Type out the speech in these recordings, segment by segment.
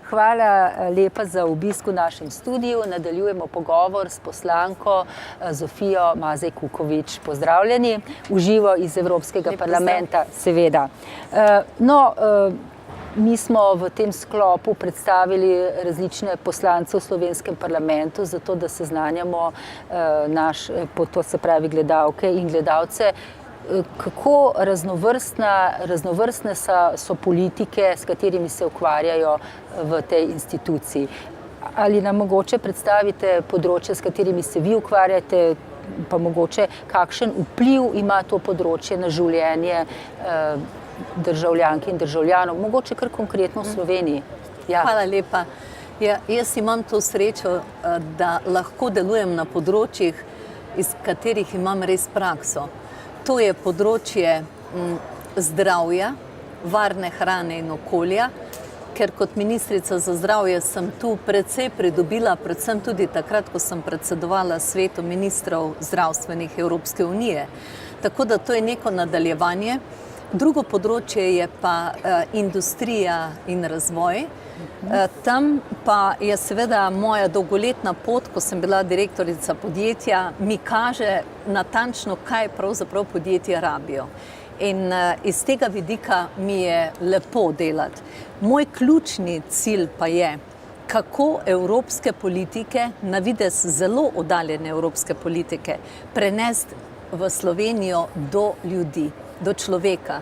Hvala lepa za obisk v našem studiu. Nadaljujemo pogovor s poslanko Zofijo Mazej Kukovič. Pozdravljeni, v živo iz Evropskega parlamenta, seveda. Mi smo v tem sklopu predstavili različne poslance v slovenskem parlamentu, zato da seznanjamo to se pravi gledalke in gledalce, kako raznovrstne so politike, s katerimi se ukvarjajo v tej instituciji. Ali nam mogoče predstavite področje, s katerimi se vi ukvarjate, pa mogoče kakšen vpliv ima to področje na življenje državljank in državljanov, mogoče kar konkretno v Sloveniji? Ja. Hvala lepa. Jaz imam to srečo, da lahko delujem na področjih, iz katerih imam res prakso. To je področje zdravja, varne hrane in okolja, ker kot ministrica za zdravje sem tu precej pridobila, predvsem tudi takrat, ko sem predsedovala Svetu ministrov zdravstvenih Evropske unije. Tako da to je neko nadaljevanje. Drugo področje je pa industrija in razvoj. Tam pa je seveda moja dolgoletna pot, ko sem bila direktorica podjetja, mi kaže natančno, kaj pravzaprav podjetja rabijo. In iz tega vidika mi je lepo delati. Moj ključni cilj pa je, kako evropske politike, na videz zelo oddaljene evropske politike, prenesti v Slovenijo do ljudi, do človeka.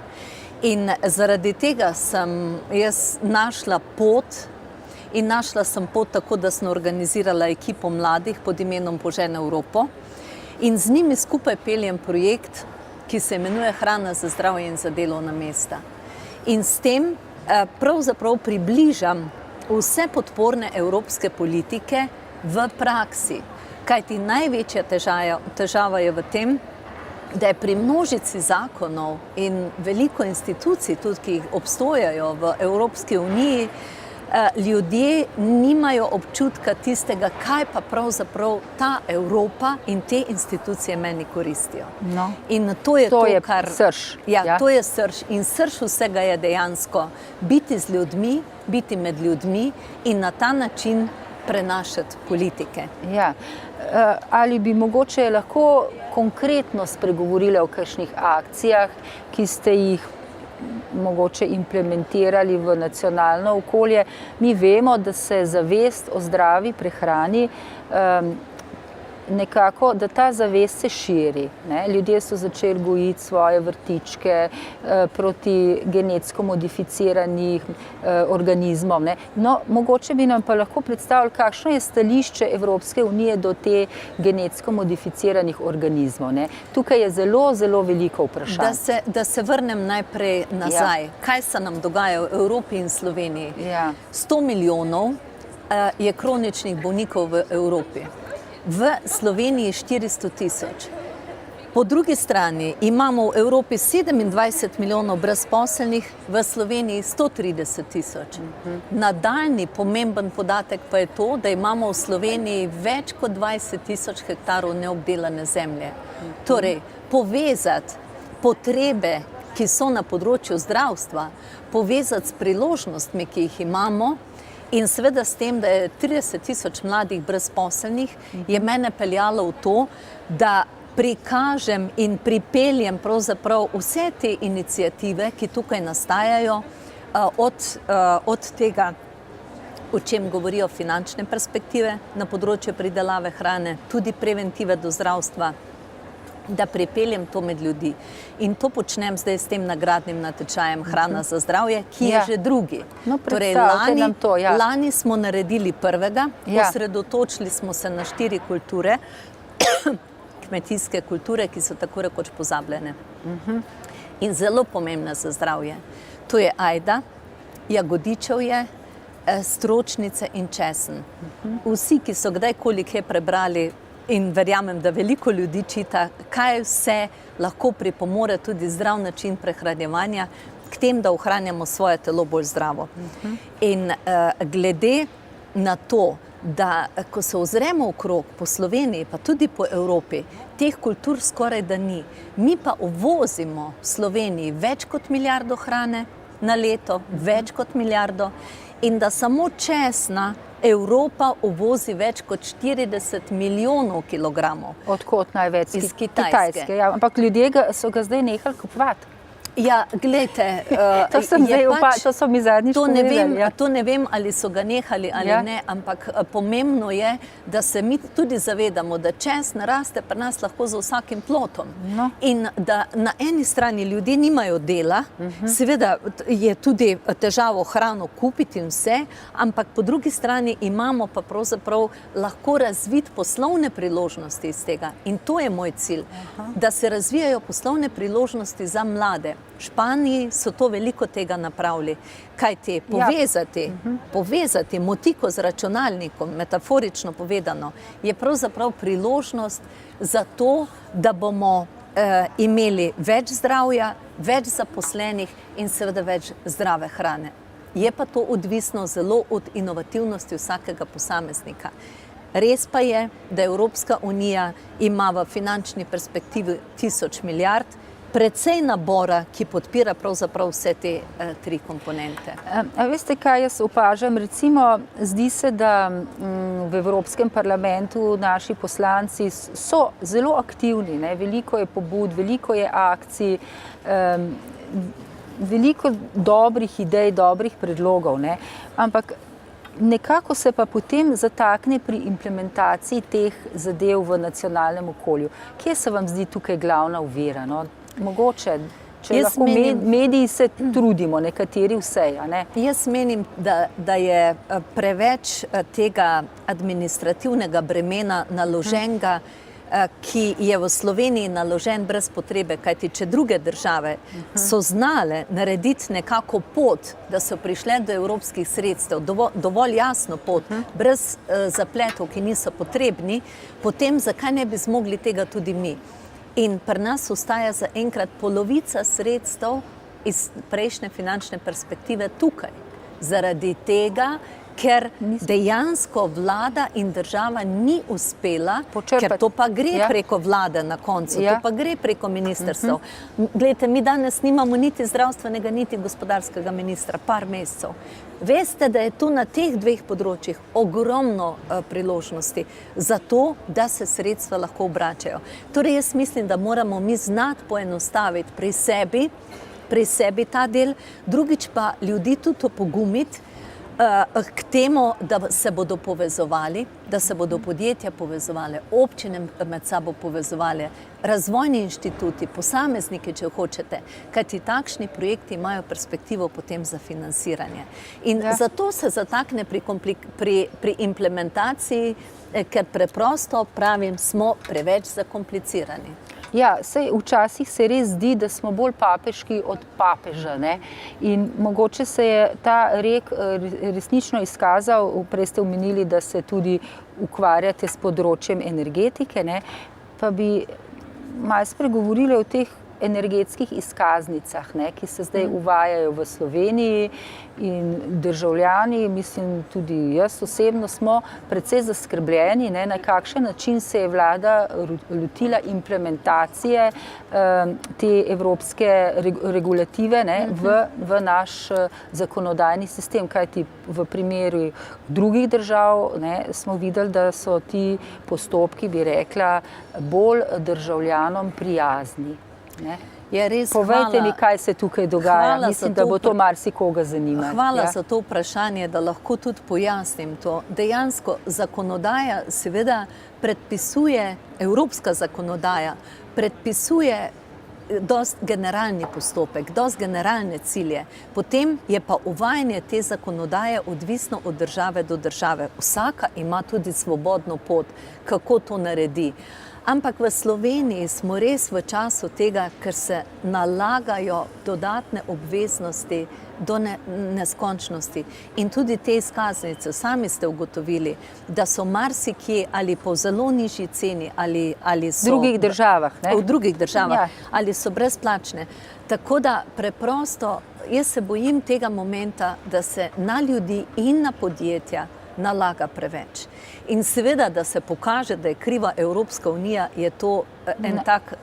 In zaradi tega sem jaz našla pot tako, da sem organizirala ekipo mladih pod imenom Požen Evropo in z njimi skupaj peljem projekt, ki se imenuje Hrana za zdravje in za delovna mesta. In s tem pravzaprav približam vse podporne evropske politike v praksi. Kajti največja težava je v tem, da je pri množici zakonov in veliko institucij, tudi ki jih obstojajo v Evropski uniji, ljudje nimajo občutka tistega, kaj pa pravzaprav ta Evropa in te institucije meni koristijo. No. In to je srž. Ja, to je srž. In srž vsega je dejansko biti z ljudmi, biti med ljudmi in na ta način prenašati politike. Ja. Ali bi mogoče lahko konkretno spregovorili o kakšnih akcijah, ki ste jih mogoče implementirali v nacionalno okolje? Mi vemo, da se zavest o zdravi prehrani nekako, da ta zavest se širi. Ljudje so začeli gojiti svoje vrtičke proti genetsko modificiranih organizmov. No, mogoče bi nam pa lahko predstavili, kakšno je stališče Evropske unije do te genetsko modificiranih organizmov. Tukaj je zelo, zelo veliko vprašanj. Da se vrnem najprej nazaj. Ja. Kaj se nam dogaja v Evropi in Sloveniji? Ja. 100 milijonov je kroničnih bolnikov v Evropi. V Sloveniji 400 tisoč. Po drugi strani imamo v Evropi 27 milijonov brezposelnih, v Sloveniji 130 tisoč. Nadaljni pomemben podatek pa je to, da imamo v Sloveniji več kot 20 tisoč hektarov neobdelane zemlje. Torej, povezati potrebe, ki so na področju zdravstva, povezati s priložnostmi, ki jih imamo, in seveda s tem, da je 30 tisoč mladih brezposelnih, je mene peljalo v to, da prikažem in pripeljem pravzaprav vse te iniciative, ki tukaj nastajajo, od tega, o čem govorijo finančne perspektive na področju pridelave hrane, tudi preventive do zdravstva, da pripeljem to med ljudi. In to počnem zdaj s tem nagradnim natečajem Hrana za zdravje, ki je že drugi. No, torej, lani smo naredili prvega, osredotočili smo se na 4 kulture, kmetijske kulture, ki so tako rekoč pozabljene. In zelo pomembne za zdravje. To je ajda, jagodičevje, stročnice in česen. Vsi, ki so kdajkoli kaj prebrali, in verjamem, da veliko ljudi čita, kaj vse lahko pripomore tudi zdrav način prehranjevanja k tem, da ohranjamo svoje telo bolj zdravo. In glede na to, da ko se ozremo okrog po Sloveniji, pa tudi po Evropi, teh kultur skoraj da ni. Mi pa uvozimo v Sloveniji več kot milijardo hrane na leto, več kot milijardo, in da samo česna Evropa uvozi več kot 40 milijonov kilogramov. Odkot največ? Iz Kitajske. Ja, ampak ljudje so ga zdaj nehali kupovati. Ja, glejte, to so mi zadnjič povedali. To ne vem, ali so ga nehali ali ne, ampak pomembno je, da se mi tudi zavedamo, da česen raste pri nas lahko za vsakim plotom. No. In da na eni strani ljudje nimajo dela, seveda je tudi težavo hrano kupiti in vse, ampak po drugi strani imamo pa pravzaprav lahko razviti poslovne priložnosti iz tega. In to je moj cilj, da se razvijajo poslovne priložnosti za mlade. V Španiji so to veliko tega napravili, kajti povezati motiko z računalnikom, metaforično povedano, je pravzaprav priložnost za to, da bomo imeli več zdravja, več zaposlenih in seveda več zdrave hrane. Je pa to odvisno zelo od inovativnosti vsakega posameznika. Res pa je, da Evropska unija ima v finančni perspektivi 1000 milijard, precej nabora, ki podpira pravzaprav vse te tri komponente. A veste, kaj jaz opažam? Recimo, zdi se, da v Evropskem parlamentu naši poslanci so zelo aktivni, ne? Veliko je pobud, veliko je akcij, veliko dobrih idej, dobrih predlogov, ne? Ampak nekako se pa potem zatakne pri implementaciji teh zadev v nacionalnem okolju. Kje se vam zdi tukaj glavna ovira? No? Mogoče, če lahko mediji se trudimo, nekateri vse, a ne? Jaz menim, da je preveč tega administrativnega bremena naloženega, ki je v Sloveniji naložen brez potrebe, kajti če druge države so znale narediti nekako pot, da so prišle do evropskih sredstev, dovolj jasno pot, brez zapletov, ki niso potrebni, potem zakaj ne bi zmogli tega tudi mi? In pri nas ostaja zaenkrat polovica sredstev iz prejšnje finančne perspektive tukaj. Zaradi tega, ker dejansko vlada in država ni uspela, ker to pa gre preko vlade na koncu, to pa gre preko ministrstev. Glejte, mi danes nimamo niti zdravstvenega, niti gospodarskega ministra, par mesecev. Veste, da je tu na teh dveh področjih ogromno priložnosti za to, da se sredstva lahko obračajo. Torej, jaz mislim, da moramo mi znati poenostaviti pri sebi ta del, drugič pa ljudi tudi opogumiti k temu, da se bodo povezovali, da se bodo podjetja povezovali, občine med sabo povezovali, razvojni inštituti, posamezniki, če hočete, kajti takšni projekti imajo perspektivo potem za financiranje. In zato se zatakne pri implementaciji, ker preprosto, pravim, smo preveč zakomplicirani. Ja, saj včasih se res zdi, da smo bolj papeški od papeža, ne? In mogoče se je ta rek resnično izkazal, prej ste omenili, da se tudi ukvarjate s področjem energetike, ne? Pa bi malo spregovorili o teh energetskih izkaznicah, ne, ki se zdaj uvajajo v Sloveniji in državljani, mislim tudi jaz osebno, smo precej zaskrbljeni, ne, na kakšen način se je vlada lotila implementacije te evropske regulative, ne, v naš zakonodajni sistem, kajti v primeru drugih držav, ne, smo videli, da so ti postopki, bi rekla, bolj državljanom prijazni. Povejte mi, kaj se tukaj dogaja. Mislim, da bo to marsikoga zanimalo. Hvala za to vprašanje, da lahko tudi pojasnim to. Dejansko zakonodaja seveda predpisuje, evropska zakonodaja predpisuje dosti generalni postopek, dosti generalne cilje. Potem je pa uvajanje te zakonodaje odvisno od države do države. Vsaka ima tudi svobodno pot, kako to naredi. Ampak v Sloveniji smo res v času tega, ker se nalagajo dodatne obveznosti do neskončnosti. In tudi te izkaznice, sami ste ugotovili, da so marsikje ali po zelo nižji ceni, ali so... V drugih državah, ne? V drugih državah, ali so brezplačne. Tako da preprosto, jaz se bojim tega momenta, da se na ljudi in na podjetja nalaga preveč. In seveda, da se pokaže, da je kriva Evropska unija, je to en tak,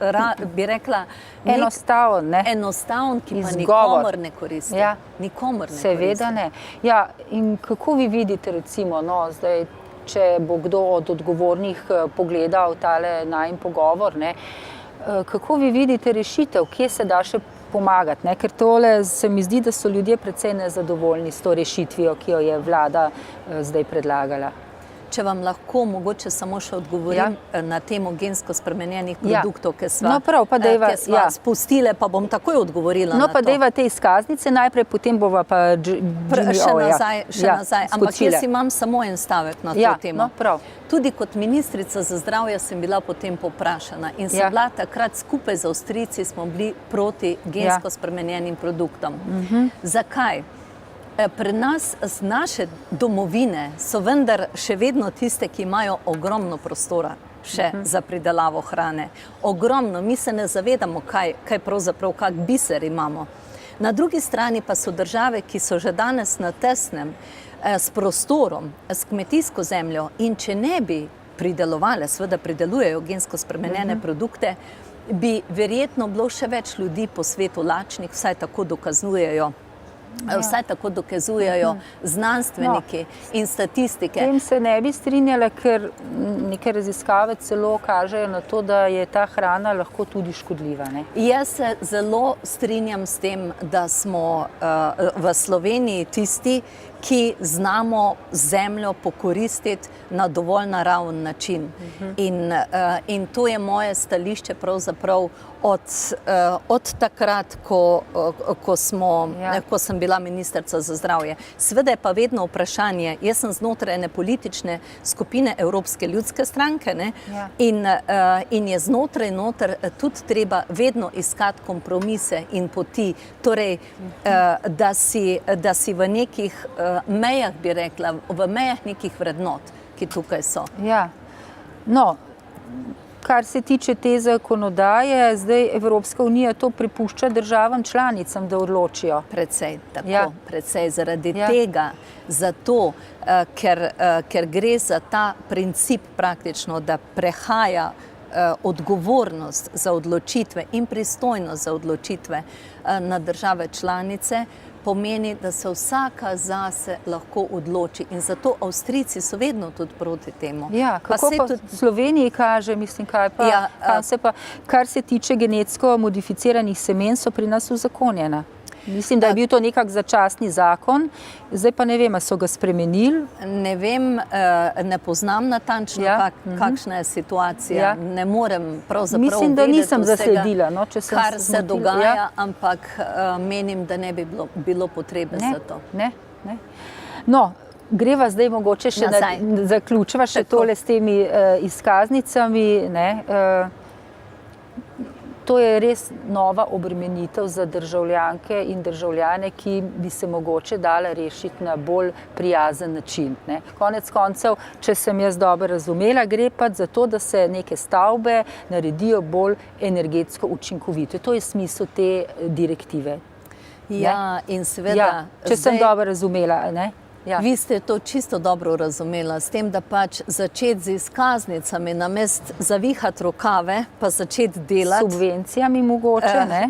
bi rekla, enostaven, ki pa nikomor ne koristi. Ja. Nikomor ne Seveda koristi. ne. Ja, in kako vi vidite recimo, no, zdaj, če bo kdo od odgovornih pogledal tale najin pogovor, ne, kako vi vidite rešitev, kje se da še pomagati, ne? Ker tole se mi zdi, da so ljudje precej nezadovoljni s to rešitvijo, ki jo je vlada zdaj predlagala. Če vam lahko mogoče samo še odgovorim na temo gensko spremenjenih produktov, ki sva spustile, pa bom takoj odgovorila na to. No, pa dejva te izkaznice najprej, potem bova pa še nazaj. Ampak jaz imam samo en stavek na to temo. No, prav. Tudi kot ministrica za zdravje sem bila potem povprašana in sem bila takrat skupaj z Avstrijci smo bili proti gensko spremenjenim produktom. Zakaj? Pri nas z naše domovine so vendar še vedno tiste, ki imajo ogromno prostora še za pridelavo hrane. Ogromno, mi se ne zavedamo, kaj pravzaprav, kak biser imamo. Na drugi strani pa so države, ki so že danes na tesnem s prostorom, s kmetijsko zemljo in če ne bi pridelovale, seveda pridelujejo gensko spremenjene produkte, bi verjetno bilo še več ljudi po svetu lačnih, vsaj tako dokazujejo. Vsaj tako dokazujejo znanstveniki in statistike. Tem se ne bi strinjala, ker neke raziskave celo kažejo na to, da je ta hrana lahko tudi škodljiva. Ne? Jaz se zelo strinjam s tem, da smo v Sloveniji tisti, ki znamo zemljo pokoristiti na dovolj naraven način. In to je moje stališče pravzaprav od takrat, ko sem bila ministrica za zdravje. Seveda je pa vedno vprašanje, jaz sem znotraj ene politične skupine Evropske ljudske stranke, ne? In je znotraj noter tudi treba vedno iskati kompromise in poti, torej, da si v nekih mejah, bi rekla, v mejah nekih vrednot, ki tukaj so. Ja, no, kar se tiče te zakonodaje, zdaj Evropska unija to prepušča državam članicam, da odločijo. Precej, tako, precej zaradi tega, zato, ker gre za ta princip praktično, da prehaja odgovornost za odločitve in pristojnost za odločitve na države članice, pomeni, da se vsaka zase lahko odloči in zato Avstrijci so vedno tudi proti temu. Ja, kako pa v Sloveniji kaže, mislim, kaj pa, kar se tiče genetsko modificiranih semen, so pri nas uzakonjena. Mislim, da je bil to nekak začasni zakon, zdaj pa ne vem, a so ga spremenili. Ne vem, ne poznam natančno, kakšna je situacija. Ne morem pravzaprav vedeti mislim, da nisem zasledila, no, kar se dogaja, ampak menim, da ne bi bilo potrebe za to. Ne. No, greva zdaj mogoče še zaključiva še tole s temi izkaznicami, ne. To je res nova obremenitev za državljanke in državljane, ki bi se mogoče dala rešiti na bolj prijazen način. Ne. Konec koncev, če sem jaz dobro razumela, gre pa za to, da se neke stavbe naredijo bolj energetsko učinkovite. To je smisel te direktive. Ja, in seveda... Če sem dobro razumela, ne? Vi ste to čisto dobro razumela, s tem, da pač začeti z izkaznicami, namest zavihati rokave, pa začeti delati. Subvencijami mogoče, ne?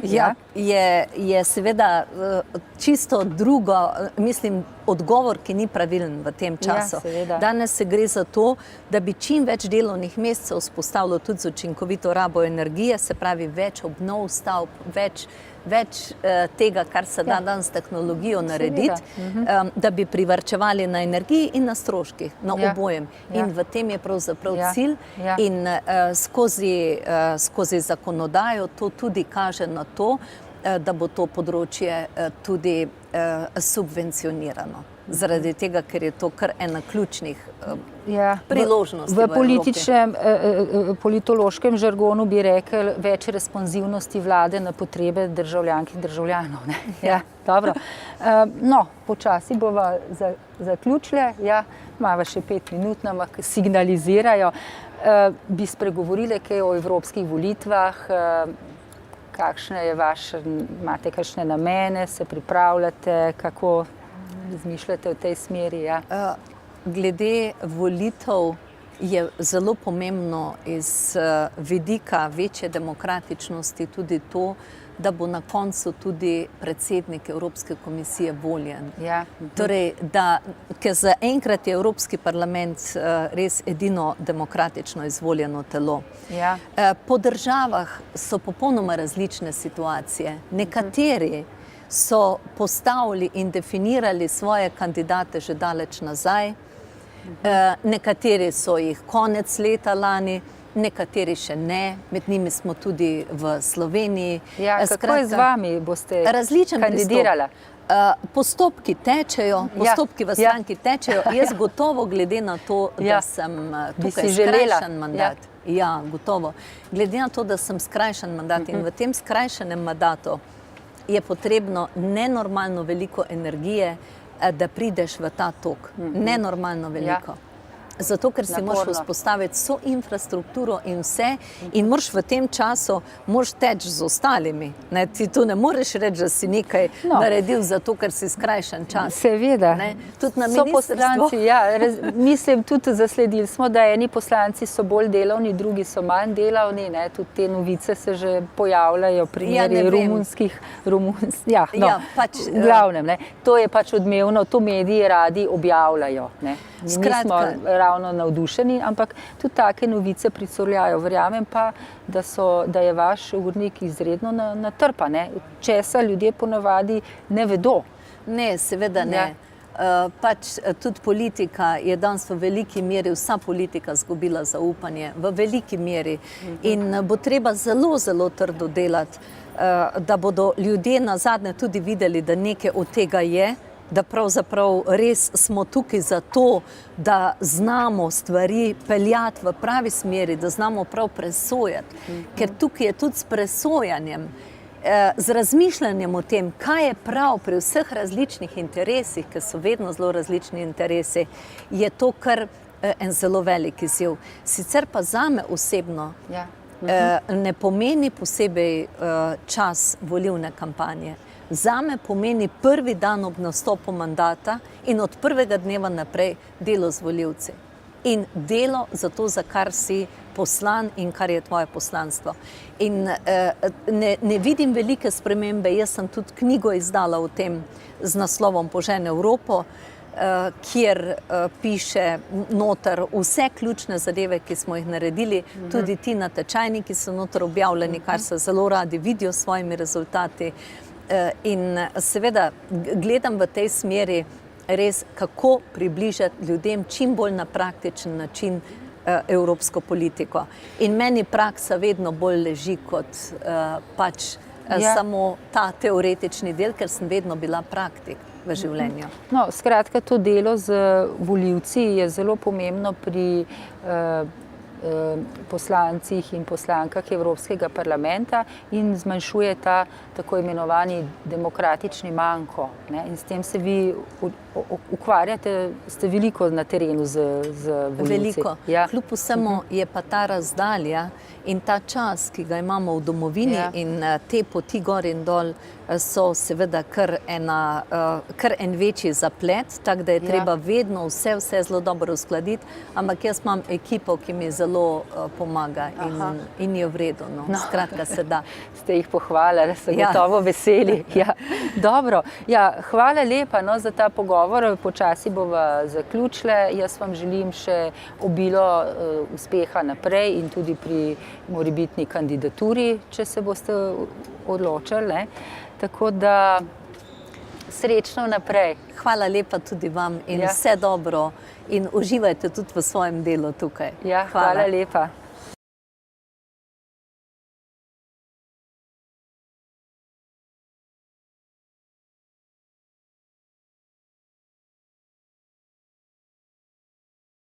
Je seveda čisto drugo, mislim, odgovor, ki ni pravilen v tem času. Danes se gre za to, da bi čim več delovnih mest se vzpostavilo tudi z učinkovito rabo energije, se pravi več obnov stavb, več tega, kar se da danes tehnologijo narediti, da bi privarčevali na energiji in na stroških, na obojem. In v tem je pravzaprav cilj in skozi zakonodajo to tudi kaže na to, da bo to področje tudi subvencionirano. Zaradi tega, ker je to kar ena ključnih priložnosti v Evropi. V politološkem žargonu bi rekel več responsivnosti vlade na potrebe državljank in državljanov. Dobro. No, počasi bova zaključile. Imava še 5 minut, nama signalizirajo. Bi spregovorile kaj o evropskih volitvah, kakšne je imate kakšne namene, se pripravljate, kako razmišljate v tej smeri? glede volitev je zelo pomembno iz vidika večje demokratičnosti tudi to, da bo na koncu tudi predsednik Evropske komisije voljen. Ja. Torej, ker zaenkrat je Evropski parlament res edino demokratično izvoljeno telo. Ja. Po državah so popolnoma različne situacije. Nekateri so postavili in definirali svoje kandidate že daleč nazaj, nekateri so jih konec leta lani, nekateri še ne, med njimi smo tudi v Sloveniji. Ja, kako je z vami, boste kandidirala? Postopki tečejo, postopki v stranki tečejo. Jaz gotovo, glede na to, da sem tukaj skrajšan mandat. Ja, gotovo. Glede na to, da sem skrajšan mandat in v tem skrajšanem mandatu je potrebno nenormalno veliko energije, da prideš v ta tok. Nenormalno veliko. Zato, ker si moraš vzpostaviti vso infrastrukturo in vse in moraš v tem času teči z ostalimi. Ti tu ne moreš reči, da si nekaj naredil zato, ker si skrajšan čas. Seveda. Tudi na so poslanci, mislim, tudi zasledili smo, da eni poslanci so bolj delavni, drugi so manj delavni. Tudi te novice se že pojavljajo, primeri romunskih, glavnem. To je pač odmevno, to mediji radi objavljajo. Nismo ravno navdušeni, ampak tudi take novice pricurljajo. Verjamem pa, da je vaš urnik izredno natrpan. Česa ljudje ponavadi ne vedo. Ne, seveda ne. Pač tudi politika je danes v veliki meri, vsa politika izgubila zaupanje, v veliki meri. In bo treba zelo, zelo trdo delati, da bodo ljudje nazadnje tudi videli, da nekaj od tega je, da pravzaprav res smo tukaj zato, da znamo stvari peljati v pravi smeri, da znamo prav presojati. Ker tukaj je tudi s presojanjem, z razmišljanjem o tem, kaj je prav pri vseh različnih interesih, ker so vedno zelo različni interesi, je to kar en zelo velik izziv. Sicer pa zame osebno ne pomeni posebej čas volilne kampanje. Zame pomeni prvi dan ob nastopu mandata in od prvega dneva naprej delo z volivci. In delo za to, za kar si poslan in kar je tvoje poslanstvo. In ne vidim velike spremembe. Jaz sem tudi knjigo izdala o tem z naslovom Požene Evropo, kjer piše noter vse ključne zadeve, ki smo jih naredili, tudi ti natečajni, ki so noter objavljeni, kar se zelo radi vidijo s svojimi rezultati. In seveda gledam v tej smeri res, kako približati ljudem čim bolj na praktičen način evropsko politiko. In meni praksa vedno bolj leži kot pač samo ta teoretični del, ker sem vedno bila praktik v življenju. No, skratka, to delo z volivci je zelo pomembno pri poslancih in poslankah Evropskega parlamenta in zmanjšuje ta tako imenovani demokratični manko. In s tem se vi ukvarjate, ste veliko na terenu z volivci. Veliko. Kljub vsemu je pa ta razdalja in ta čas, ki ga imamo v domovini in te poti gor in dol so seveda kar en večji zaplet, tako da je treba vedno vse zelo dobro uskladiti, ampak jaz imam ekipo, ki mi zelo pomaga in je v redu. Skratka se da. Ste jih pohvalili, so gotovo veseli. Dobro. Hvala lepa za ta pogovor. Počasi bova zaključile. Jaz vam želim še obilo uspeha naprej in tudi pri morebitni kandidaturi, če se boste odločili. Tako da srečno naprej. Hvala lepa tudi vam in vse dobro in uživajte tudi v svojem delu tukaj. Hvala lepa.